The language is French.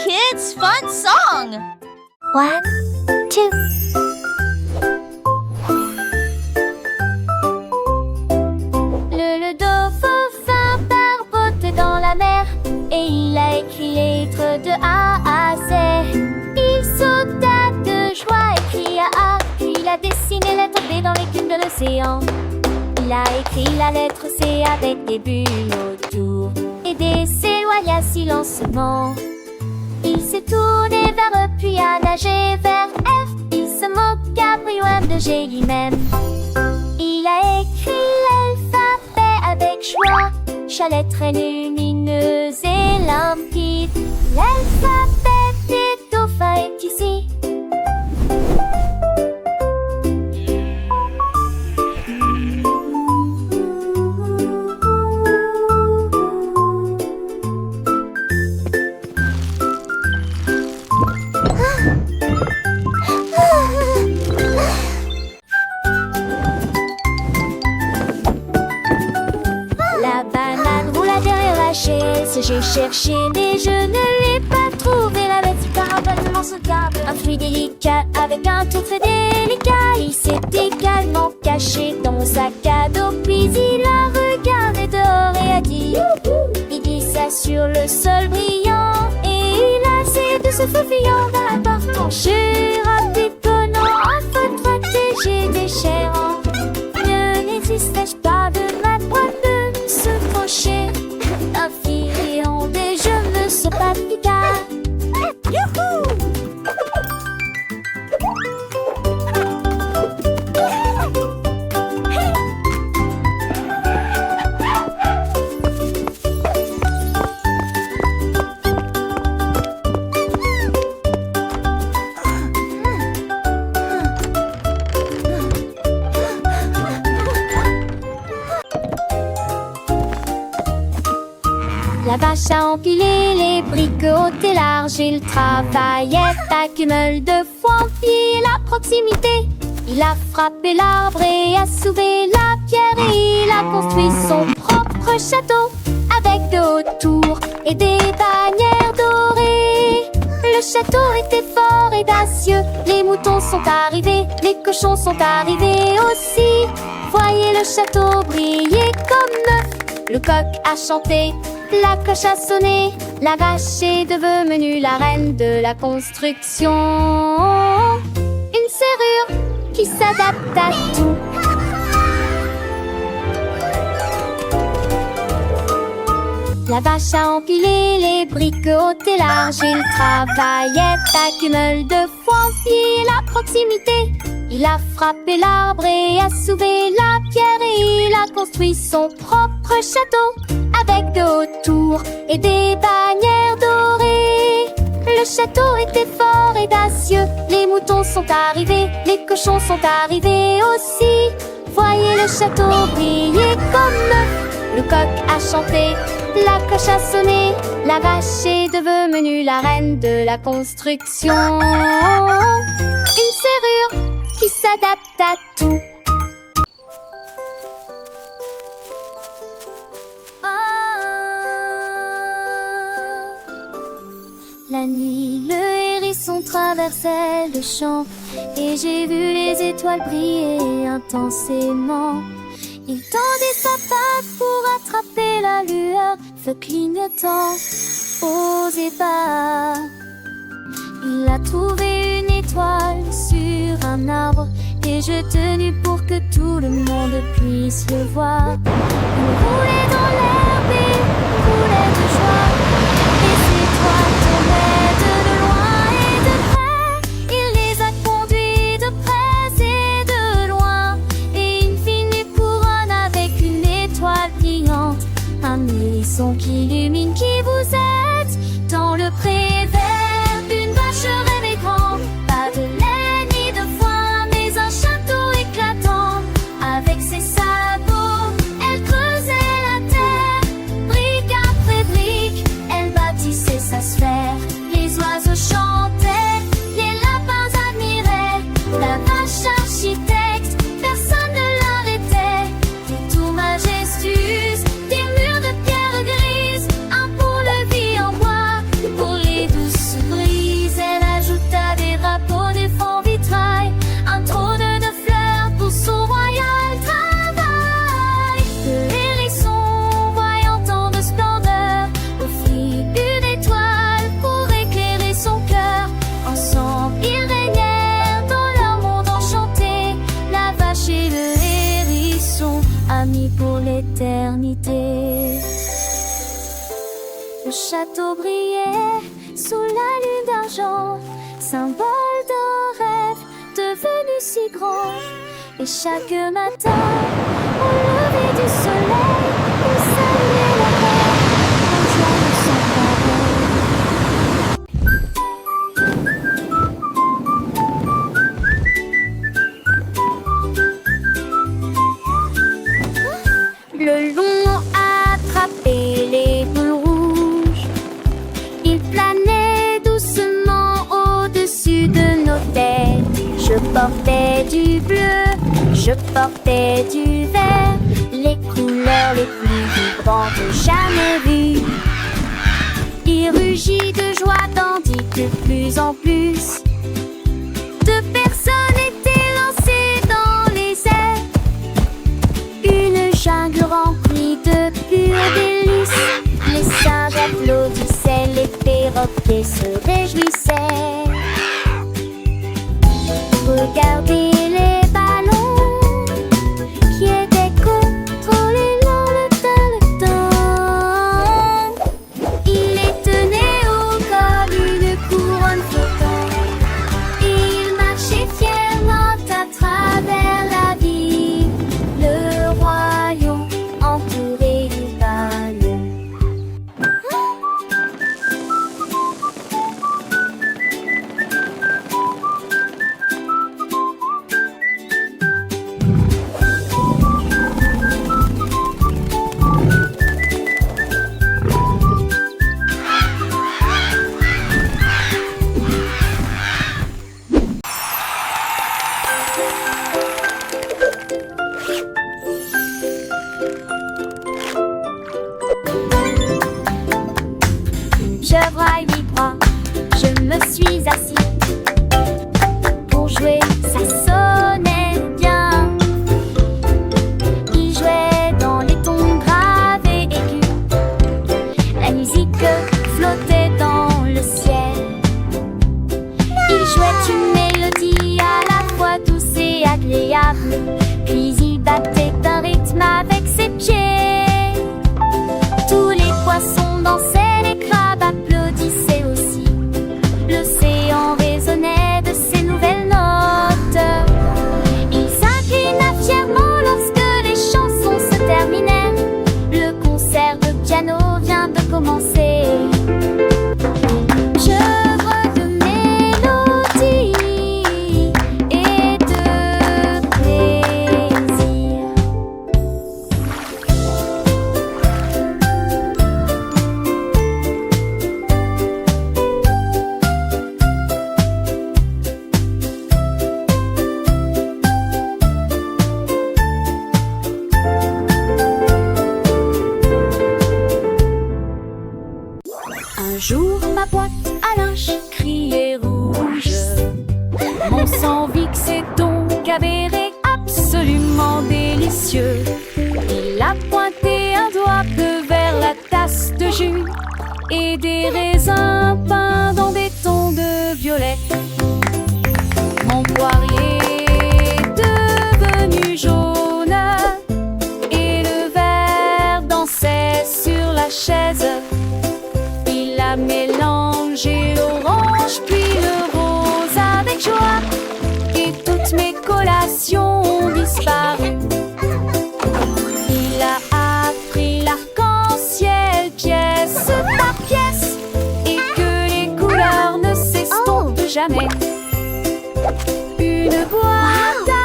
kids' fun song. 1, 2. Le dauphin barbote dans la mer et il a écrit les lettres de A à Z. Il sauta de joie et cria A, puis il a dessiné lettre B dans l'écume de l'océan. Il a écrit la lettre C avec des bulles autour et D s'éloigna silencieusement. Il s'est tourné vers eux puis a nagé vers F. Il se moqua bruit de G lui-même. Il a écrit l'alphabet avec joie. Chaque lettre est lumineuse et limpide. L'alphabet des dauphins est ici. J'ai cherché mais je ne l'ai pas trouvé. La bête carabellement se garde. Un fruit délicat avec un tour très délicat. Il s'est également caché dans mon sac à dos. Puis il a regardé dehors et a dit il glissa sur le sol brillant. Et il a essayé de se faufilant dans la porte penchée. Rapidement afin de protéger des chairs. Ne n'existais-je pas de ma droite de se pencher. Un filon des je ne sais pas picard. Youhou! La vache a empilé les briques hautes et larges. Il travaillait à cumul de fois empilé la proximité. Il a frappé l'arbre et a soulevé la pierre. Et il a construit son propre château avec de hautes tours et des bannières dorées. Le château était fort et dacieux. Les moutons sont arrivés, les cochons sont arrivés aussi. Voyez le château briller comme neuf. Le coq a chanté, la cloche a sonné, la vache est devenue la reine de la construction. Une serrure qui s'adapte à tout. La vache a empilé les briques hautes et larges. Il travaillait à cumul de fois empilé la proximité. Il a frappé l'arbre et a soulevé la pierre. Et il a construit son propre château avec de hautes tours et des bannières dorées. Le château était fort et dacieux. Les moutons sont arrivés, les cochons sont arrivés aussi. Voyez le château briller comme neuf. Le coq a chanté, la cloche a sonné. La vache est devenue la reine de la construction. Une serrure qui s'adapte à tout. La nuit, le hérisson traversait le champ et j'ai vu les étoiles briller intensément. Il tendait sa patte pour attraper la lueur, feu clignotant aux épars. Il a trouvé une étoile sur un arbre et je tenus pour que tout le monde puisse le voir. Il roulait dans l'herbe et roulait de joie. Les étoiles tombaient de loin et de près. Il les a conduits de près et de loin. Et une fine couronne avec une étoile brillante. Un hérisson qui illumine qui vous êtes dans le pré vert d'une vache rêve et grande. Pas de lait ni de foin, mais un château éclatant. Avec ses sabots, elle creusait la terre. Brique après brique, elle bâtissait sa sphère. Les oiseaux chantaient, les lapins admiraient. La vache architecte, personne ne l'arrêtait. Des tours majestueuses, des murs de pierre grise. Un pont-levis en bois pour les Le château brillait sous la lune d'argent, symbole d'un rêve devenu si grand. Et chaque matin, au lever du soleil, on saluait la terre en joie de son pareil. Le lion attrapait les boules rouges. Il planait doucement au-dessus de nos têtes. Je portais du bleu, je portais du vert, les couleurs les plus vibrantes jamais vues. Il rugit de joie tandis que de plus en plus de personnes étaient lancées dans les airs. Une jungle remplie de purs délices. Les singes applaudissaient, les perroquets se réjouissaient. Regardez les ballons qui étaient contrôlés dans le temps. Ils les tenaient haut comme une couronne flottante. Et ils marchaient fièrement à travers la ville. Le royaume entouré du ballon. Chevreuil vibrant, je me suis assis pour jouer, ça sonnait bien. Il jouait dans les tons graves et aigus. La musique flottait dans le ciel. Il jouait une mélodie à la fois douce et agréable. Puis il battait un rythme avec ses pieds. Tous les poissons dansaient, les crabes applaudissaient aussi. L'océan résonnait de ses nouvelles notes. Il s'inclina fièrement lorsque les chansons se terminaient. Le concert de piano vient de commencer. J'œuvre de mélodie et de plaisir. Un jour, ma boîte à linge criait rouge. Mon sang vixé donc avéré absolument délicieux. Il a pointé un doigt bleu vers la tasse de jus et des raisins peints dans des tons de violet. Mon poirier est devenu jaune et le verre dansait sur la chaise. Il a mélangé l'orange puis le rose avec joie et toutes mes collations ont disparu. Il a appris l'arc-en-ciel pièce par pièce et que les couleurs ne s'estompent jamais. Une boîte